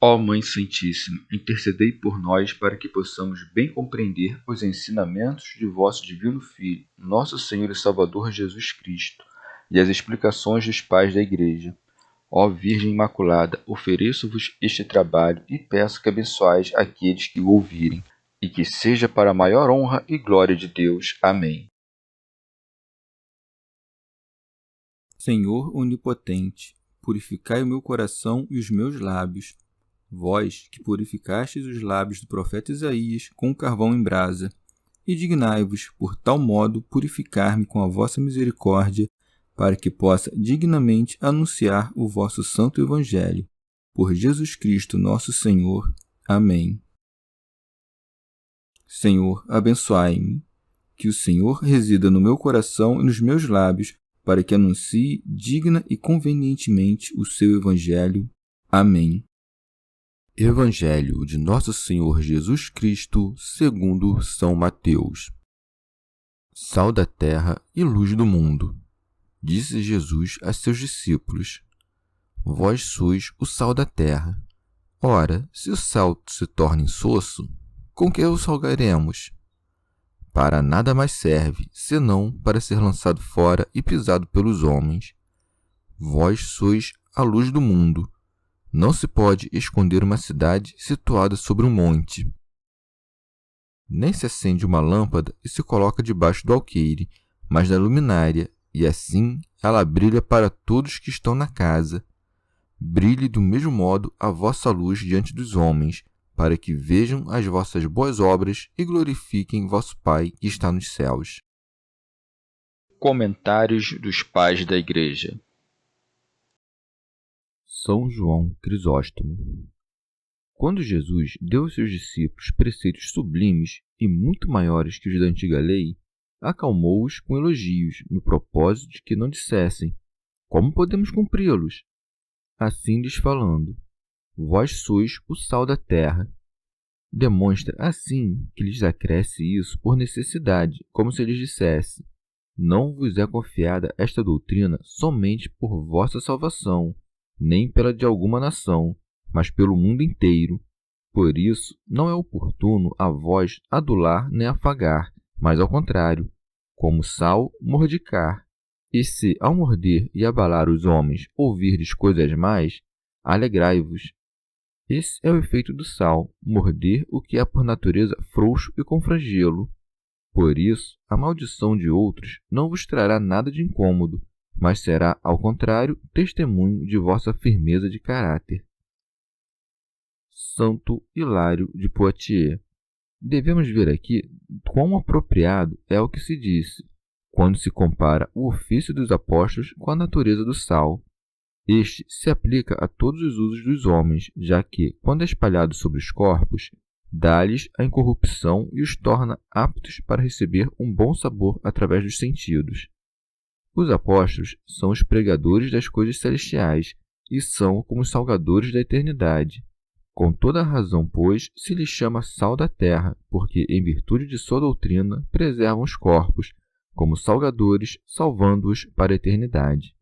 Ó Mãe Santíssima, intercedei por nós para que possamos bem compreender os ensinamentos de vosso Divino Filho, nosso Senhor e Salvador Jesus Cristo, e as explicações dos pais da Igreja. Ó Virgem Imaculada, ofereço-vos este trabalho e peço que abençoais aqueles que o ouvirem, e que seja para a maior honra e glória de Deus. Amém. Senhor onipotente, purificai o meu coração e os meus lábios. Vós, que purificastes os lábios do profeta Isaías com carvão em brasa, e dignai-vos, por tal modo, purificar-me com a vossa misericórdia, para que possa dignamente anunciar o vosso santo Evangelho. Por Jesus Cristo nosso Senhor. Amém. Senhor, abençoai-me. Que o Senhor resida no meu coração e nos meus lábios, para que anuncie digna e convenientemente o seu Evangelho. Amém. Evangelho de Nosso Senhor Jesus Cristo, segundo São Mateus. Sal da terra e luz do mundo. Disse Jesus a seus discípulos: Vós sois o sal da terra. Ora, se o sal se torna insosso, com que o salgaremos? Para nada mais serve, senão para ser lançado fora e pisado pelos homens. Vós sois a luz do mundo. Não se pode esconder uma cidade situada sobre um monte. Nem se acende uma lâmpada e se coloca debaixo do alqueire, mas na luminária, e assim ela brilha para todos que estão na casa. Brilhe do mesmo modo a vossa luz diante dos homens, para que vejam as vossas boas obras e glorifiquem vosso Pai que está nos céus. Comentários dos Pais da Igreja. São João Crisóstomo. Quando Jesus deu aos seus discípulos preceitos sublimes e muito maiores que os da antiga lei, acalmou-os com elogios, no propósito de que não dissessem: como podemos cumpri-los? Assim lhes falando: vós sois o sal da terra. Demonstra assim que lhes acresce isso por necessidade, como se lhes dissesse: não vos é confiada esta doutrina somente por vossa salvação, nem pela de alguma nação, mas pelo mundo inteiro. Por isso, não é oportuno a vós adular nem afagar, mas ao contrário, como sal, mordicar. E se, ao morder e abalar os homens, ouvirdes coisas más, alegrai-vos. Esse é o efeito do sal, morder o que é por natureza frouxo e com flagelo. Por isso, a maldição de outros não vos trará nada de incômodo, mas será, ao contrário, testemunho de vossa firmeza de caráter. Santo Hilário de Poitiers. Devemos ver aqui quão apropriado é o que se disse, quando se compara o ofício dos apóstolos com a natureza do sal. Este se aplica a todos os usos dos homens, já que, quando é espalhado sobre os corpos, dá-lhes a incorrupção e os torna aptos para receber um bom sabor através dos sentidos. Os apóstolos são os pregadores das coisas celestiais e são como os salgadores da eternidade. Com toda a razão, pois, se lhes chama sal da terra, porque, em virtude de sua doutrina, preservam os corpos, como salgadores, salvando-os para a eternidade.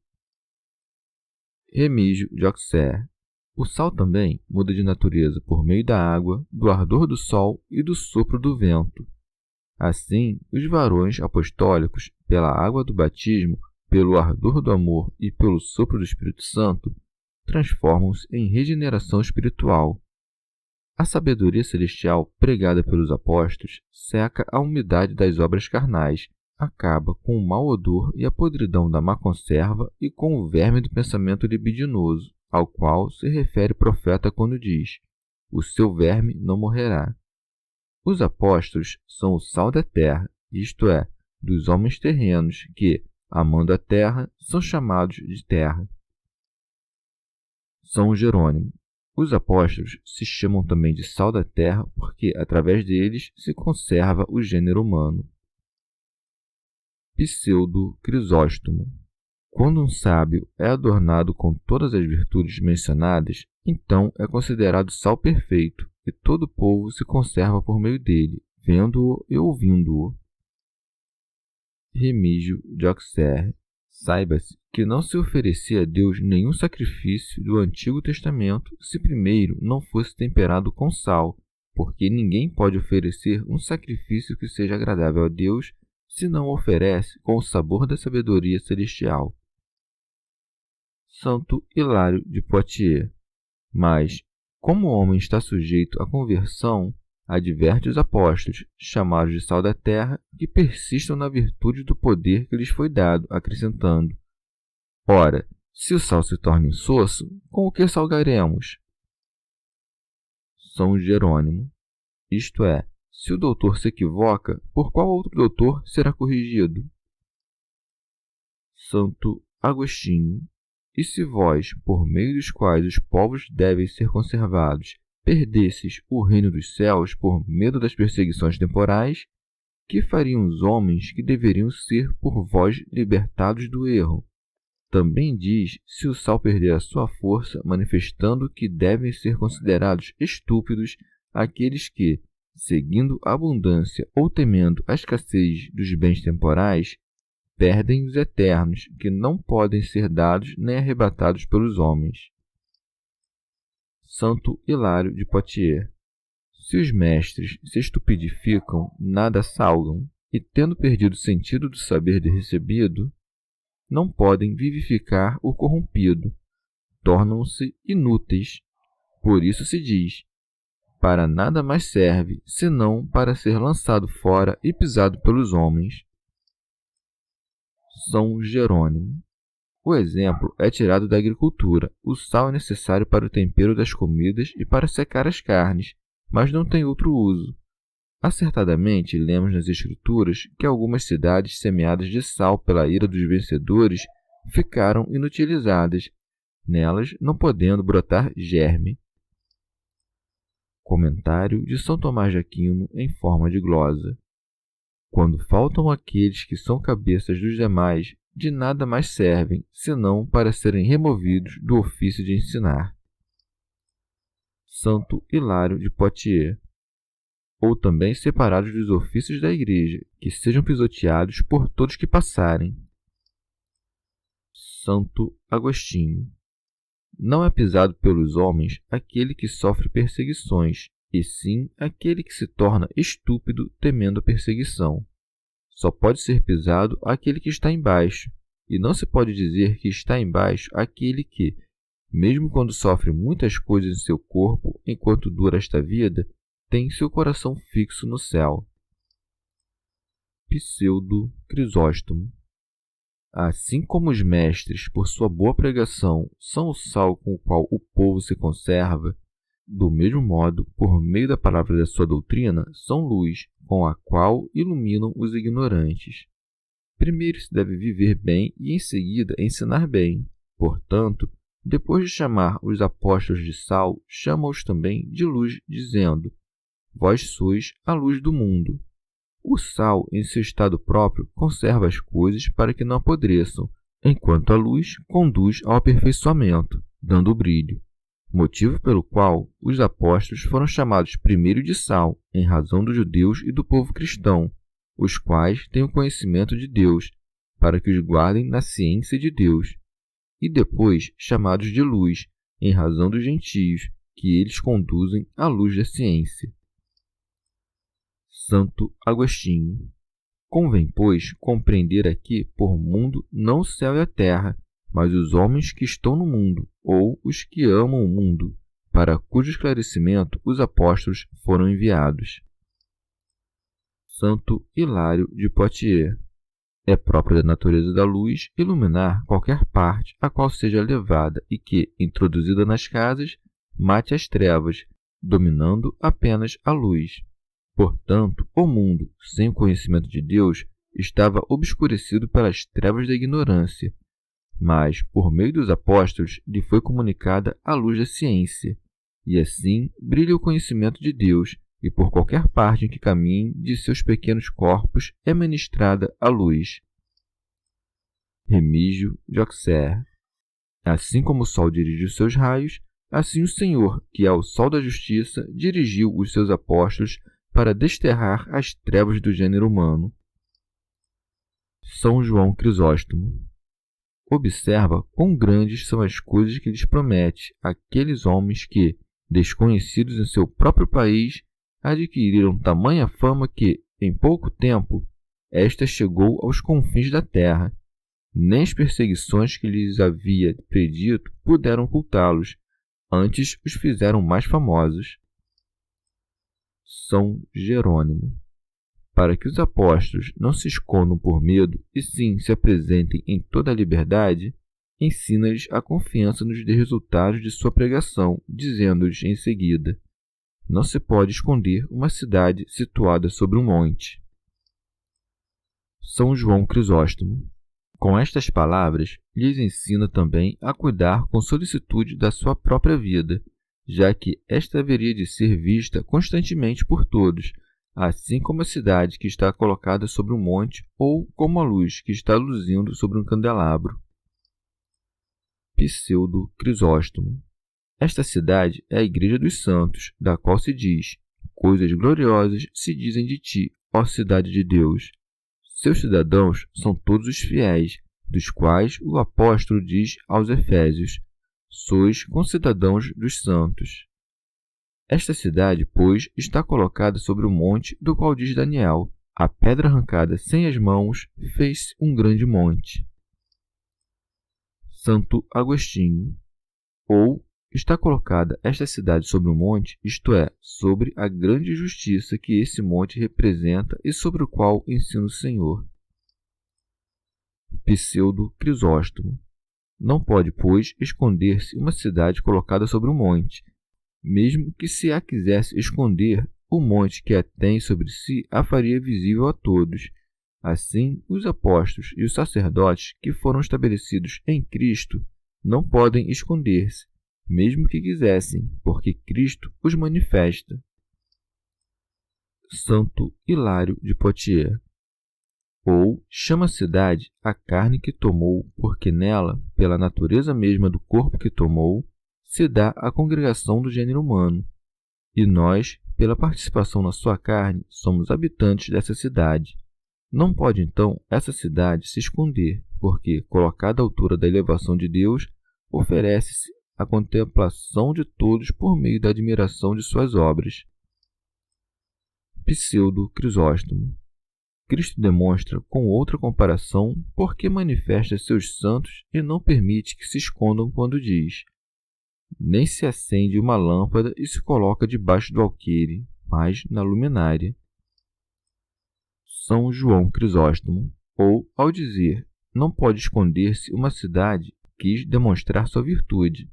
Remígio de Auxerre. O sal também muda de natureza por meio da água, do ardor do sol e do sopro do vento. Assim, os varões apostólicos, pela água do batismo, pelo ardor do amor e pelo sopro do Espírito Santo, transformam-se em regeneração espiritual. A sabedoria celestial pregada pelos apóstolos seca a umidade das obras carnais, acaba com o mau odor e a podridão da má conserva e com o verme do pensamento libidinoso, ao qual se refere o profeta quando diz: o seu verme não morrerá. Os apóstolos são o sal da terra, isto é, dos homens terrenos que, amando a terra, são chamados de terra. São Jerônimo. Os apóstolos se chamam também de sal da terra porque, através deles, se conserva o gênero humano. Pseudo Crisóstomo. Quando um sábio é adornado com todas as virtudes mencionadas, então é considerado sal perfeito, e todo o povo se conserva por meio dele, vendo-o e ouvindo-o. Remígio de Auxerre. Saiba-se que não se oferecia a Deus nenhum sacrifício do Antigo Testamento se primeiro não fosse temperado com sal, porque ninguém pode oferecer um sacrifício que seja agradável a Deus se não o oferece com o sabor da sabedoria celestial. Santo Hilário de Poitiers. Mas, como o homem está sujeito à conversão, adverte os apóstolos, chamados de sal da terra, que persistam na virtude do poder que lhes foi dado, acrescentando: ora, se o sal se torna insosso, com o que salgaremos? São Jerônimo. Isto é, se o doutor se equivoca, por qual outro doutor será corrigido? Santo Agostinho. E se vós, por meio dos quais os povos devem ser conservados, perdesses o reino dos céus por medo das perseguições temporais, que fariam os homens que deveriam ser por vós libertados do erro? Também diz, se o sal perder a sua força, manifestando que devem ser considerados estúpidos aqueles que, seguindo a abundância ou temendo a escassez dos bens temporais, perdem os eternos, que não podem ser dados nem arrebatados pelos homens. Santo Hilário de Poitiers. Se os mestres se estupidificam, nada salgam, e tendo perdido o sentido do saber de recebido, não podem vivificar o corrompido, tornam-se inúteis. Por isso se diz: para nada mais serve, senão para ser lançado fora e pisado pelos homens. São Jerônimo. O exemplo é tirado da agricultura. O sal é necessário para o tempero das comidas e para secar as carnes, mas não tem outro uso. Acertadamente, lemos nas Escrituras que algumas cidades semeadas de sal pela ira dos vencedores ficaram inutilizadas, nelas não podendo brotar germe. Comentário de São Tomás de Aquino em forma de glosa. Quando faltam aqueles que são cabeças dos demais, de nada mais servem, senão para serem removidos do ofício de ensinar. Santo Hilário de Poitiers. Ou também separados dos ofícios da Igreja, que sejam pisoteados por todos que passarem. Santo Agostinho. Não é pisado pelos homens aquele que sofre perseguições, e sim aquele que se torna estúpido temendo a perseguição. Só pode ser pisado aquele que está embaixo, e não se pode dizer que está embaixo aquele que, mesmo quando sofre muitas coisas em seu corpo enquanto dura esta vida, tem seu coração fixo no céu. Pseudo Crisóstomo. Assim como os mestres, por sua boa pregação, são o sal com o qual o povo se conserva, do mesmo modo, por meio da palavra da sua doutrina, são luz, com a qual iluminam os ignorantes. Primeiro se deve viver bem e, em seguida, ensinar bem. Portanto, depois de chamar os apóstolos de sal, chama-os também de luz, dizendo: vós sois a luz do mundo. O sal, em seu estado próprio, conserva as coisas para que não apodreçam, enquanto a luz conduz ao aperfeiçoamento, dando brilho. Motivo pelo qual os apóstolos foram chamados primeiro de sal, em razão dos judeus e do povo cristão, os quais têm o conhecimento de Deus, para que os guardem na ciência de Deus, e depois chamados de luz, em razão dos gentios, que eles conduzem à luz da ciência. Santo Agostinho. Convém, pois, compreender aqui por mundo não o céu e a terra, mas os homens que estão no mundo, ou os que amam o mundo, para cujo esclarecimento os apóstolos foram enviados. Santo Hilário de Poitiers. É próprio da natureza da luz iluminar qualquer parte a qual seja levada e que, introduzida nas casas, mate as trevas, dominando apenas a luz. Portanto, o mundo, sem o conhecimento de Deus, estava obscurecido pelas trevas da ignorância, mas, por meio dos apóstolos, lhe foi comunicada a luz da ciência, e assim brilha o conhecimento de Deus, e por qualquer parte em que caminhem de seus pequenos corpos é ministrada a luz. Remígio de Auxerre. Assim como o sol dirige os seus raios, assim o Senhor, que é o sol da justiça, dirigiu os seus apóstolos para desterrar as trevas do gênero humano. São João Crisóstomo. observa quão grandes são as coisas que lhes promete àqueles homens que, desconhecidos em seu próprio país, adquiriram tamanha fama que, em pouco tempo, esta chegou aos confins da terra. Nem as perseguições que lhes havia predito puderam ocultá-los, antes os fizeram mais famosos. São Jerônimo. Para que os apóstolos não se escondam por medo e sim se apresentem em toda a liberdade, ensina-lhes a confiança nos resultados de sua pregação, dizendo-lhes em seguida: não se pode esconder uma cidade situada sobre um monte. São João Crisóstomo. Com estas palavras, lhes ensina também a cuidar com solicitude da sua própria vida, já que esta haveria de ser vista constantemente por todos, assim como a cidade que está colocada sobre um monte ou como a luz que está luzindo sobre um candelabro. Pseudo Crisóstomo. Esta cidade é a Igreja dos Santos, da qual se diz: coisas gloriosas se dizem de ti, ó cidade de Deus. Seus cidadãos são todos os fiéis, dos quais o apóstolo diz aos Efésios: sois concidadãos dos santos. Esta cidade, pois, está colocada sobre o monte do qual diz Daniel: a pedra arrancada sem as mãos fez um grande monte. Santo Agostinho. Ou está colocada esta cidade sobre um monte, isto é, sobre a grande justiça que esse monte representa e sobre o qual ensina o Senhor. Pseudo Crisóstomo. Não pode, pois, esconder-se uma cidade colocada sobre um monte. Mesmo que se a quisesse esconder, o monte que a tem sobre si a faria visível a todos. Assim, os apóstolos e os sacerdotes que foram estabelecidos em Cristo não podem esconder-se, mesmo que quisessem, porque Cristo os manifesta. Santo Hilário de Poitiers. Ou chama a cidade a carne que tomou, porque nela, pela natureza mesma do corpo que tomou, se dá a congregação do gênero humano. E nós, pela participação na sua carne, somos habitantes dessa cidade. Não pode, então, essa cidade se esconder, porque, colocada à altura da elevação de Deus, oferece-se à contemplação de todos por meio da admiração de suas obras. Pseudo Crisóstomo. Cristo demonstra com outra comparação porque manifesta seus santos e não permite que se escondam quando diz: nem se acende uma lâmpada e se coloca debaixo do alqueire, mas na luminária. São João Crisóstomo. Ou, ao dizer: não pode esconder-se uma cidade, quis demonstrar sua virtude.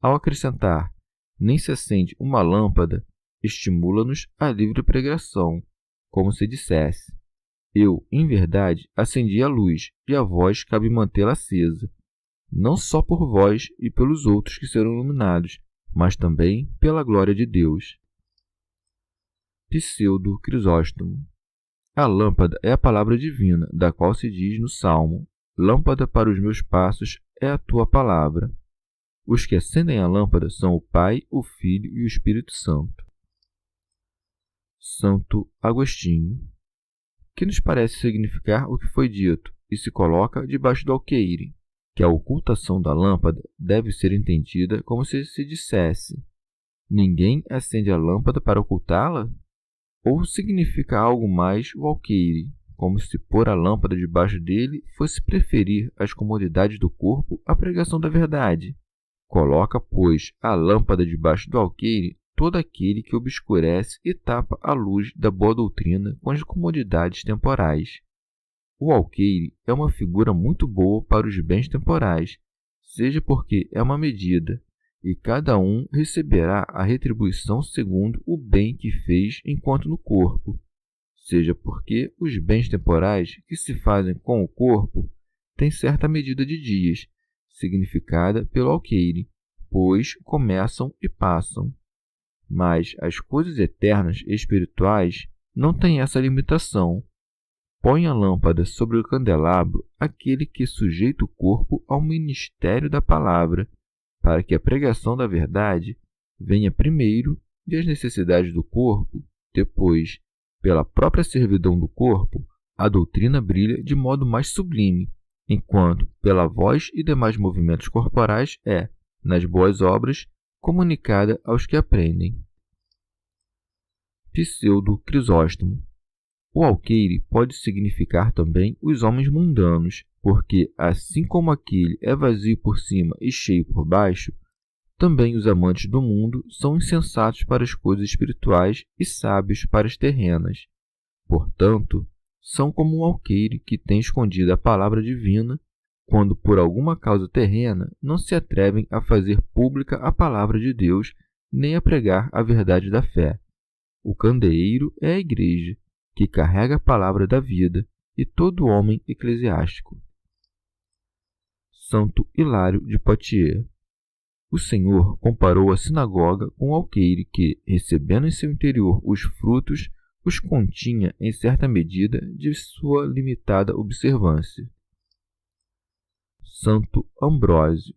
Ao acrescentar: nem se acende uma lâmpada, estimula-nos à livre pregação, como se dissesse: eu, em verdade, acendi a luz, e a vós cabe mantê-la acesa, não só por vós e pelos outros que serão iluminados, mas também pela glória de Deus. Pseudo Crisóstomo. A lâmpada é a palavra divina, da qual se diz no Salmo: lâmpada para os meus passos é a tua palavra. Os que acendem a lâmpada são o Pai, o Filho e o Espírito Santo. Santo Agostinho. Que nos parece significar o que foi dito, e se coloca debaixo do alqueire, que a ocultação da lâmpada deve ser entendida como se dissesse: ninguém acende a lâmpada para ocultá-la? Ou significa algo mais o alqueire, como se pôr a lâmpada debaixo dele fosse preferir as comodidades do corpo à pregação da verdade? Coloca, pois, a lâmpada debaixo do alqueire todo aquele que obscurece e tapa a luz da boa doutrina com as comodidades temporais. O alqueire é uma figura muito boa para os bens temporais, seja porque é uma medida, e cada um receberá a retribuição segundo o bem que fez enquanto no corpo, seja porque os bens temporais que se fazem com o corpo têm certa medida de dias, significada pelo alqueire, pois começam e passam. Mas as coisas eternas e espirituais não têm essa limitação. Põe a lâmpada sobre o candelabro aquele que sujeita o corpo ao ministério da palavra, para que a pregação da verdade venha primeiro e as necessidades do corpo depois. Pela própria servidão do corpo, a doutrina brilha de modo mais sublime, enquanto, pela voz e demais movimentos corporais, é, nas boas obras, comunicada aos que aprendem. Pseudo-Crisóstomo. O alqueire pode significar também os homens mundanos, porque, assim como aquele é vazio por cima e cheio por baixo, também os amantes do mundo são insensatos para as coisas espirituais e sábios para as terrenas. Portanto, são como um alqueire que tem escondido a palavra divina, quando por alguma causa terrena não se atrevem a fazer pública a palavra de Deus, nem a pregar a verdade da fé. O candeeiro é a igreja, que carrega a palavra da vida, e todo homem eclesiástico. Santo Hilário de Poitiers. O Senhor comparou a sinagoga com o alqueire que, recebendo em seu interior os frutos, os continha em certa medida de sua limitada observância. Santo Ambrósio.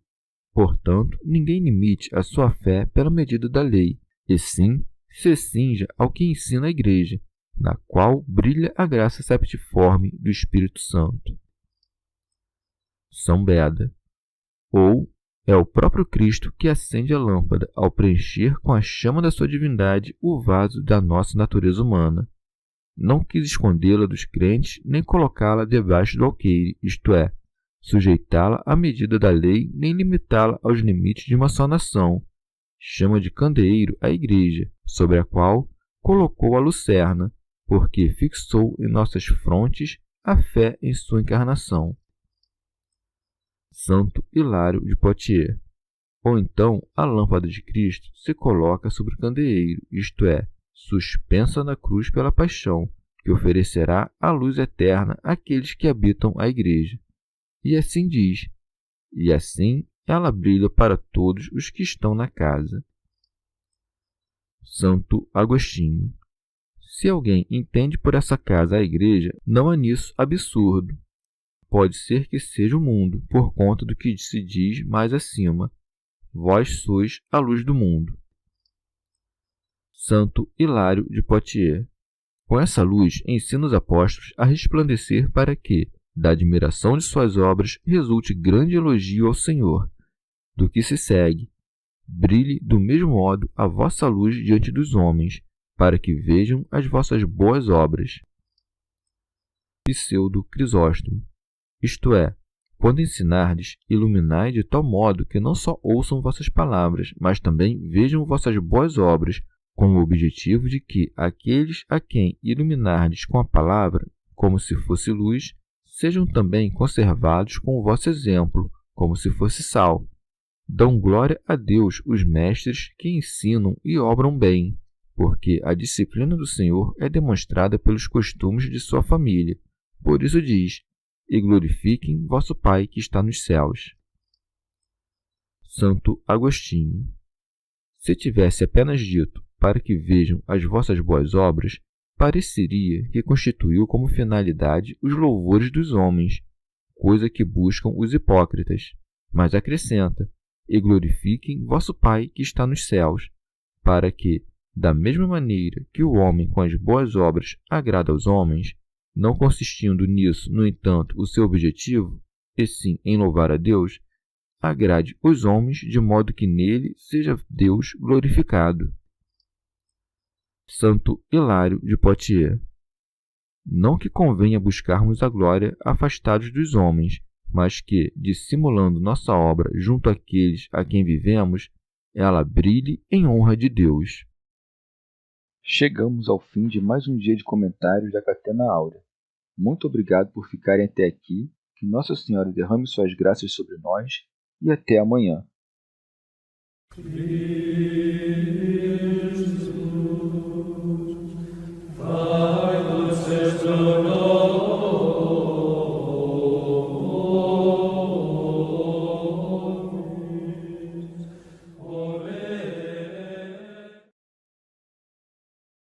Portanto, ninguém limite a sua fé pela medida da lei, e sim se cinja ao que ensina a Igreja, na qual brilha a graça septiforme do Espírito Santo. São Beda. Ou é o próprio Cristo que acende a lâmpada ao preencher com a chama da sua divindade o vaso da nossa natureza humana. Não quis escondê-la dos crentes nem colocá-la debaixo do alqueire, isto é, sujeitá-la à medida da lei nem limitá-la aos limites de uma só nação. Chama de candeeiro a Igreja, sobre a qual colocou a lucerna, porque fixou em nossas frontes a fé em sua encarnação. Santo Hilário de Poitiers. Ou então, a lâmpada de Cristo se coloca sobre o candeeiro, isto é, suspensa na cruz pela paixão, que oferecerá a luz eterna àqueles que habitam a Igreja. E assim diz, e assim ela brilha para todos os que estão na casa. Santo Agostinho. Se alguém entende por essa casa a Igreja, não há nisso absurdo. Pode ser que seja o mundo, por conta do que se diz mais acima. Vós sois a luz do mundo. Santo Hilário de Poitiers. Com essa luz, ensina os apóstolos a resplandecer para que, da admiração de suas obras, resulte grande elogio ao Senhor. Do que se segue, brilhe do mesmo modo a vossa luz diante dos homens, para que vejam as vossas boas obras. Pseudo-Crisóstomo. Isto é, quando ensinardes, iluminai de tal modo que não só ouçam vossas palavras, mas também vejam vossas boas obras, com o objetivo de que aqueles a quem iluminardes com a palavra, como se fosse luz, sejam também conservados com o vosso exemplo, como se fosse sal. Dão glória a Deus os mestres que ensinam e obram bem, porque a disciplina do Senhor é demonstrada pelos costumes de sua família. Por isso diz, e glorifiquem vosso Pai que está nos céus. Santo Agostinho. Se tivesse apenas dito, para que vejam as vossas boas obras, pareceria que constituiu como finalidade os louvores dos homens, coisa que buscam os hipócritas. Mas acrescenta, e glorifiquem vosso Pai que está nos céus, para que, da mesma maneira que o homem com as boas obras agrada aos homens, não consistindo nisso, no entanto, o seu objetivo, e sim em louvar a Deus, agrade os homens de modo que nele seja Deus glorificado. Santo Hilário de Poitiers. Não que convenha buscarmos a glória afastados dos homens, mas que, dissimulando nossa obra junto àqueles a quem vivemos, ela brilhe em honra de Deus. Chegamos ao fim de mais um dia de comentários da Catena Áurea. Muito obrigado por ficarem até aqui, que Nossa Senhora derrame suas graças sobre nós e até amanhã.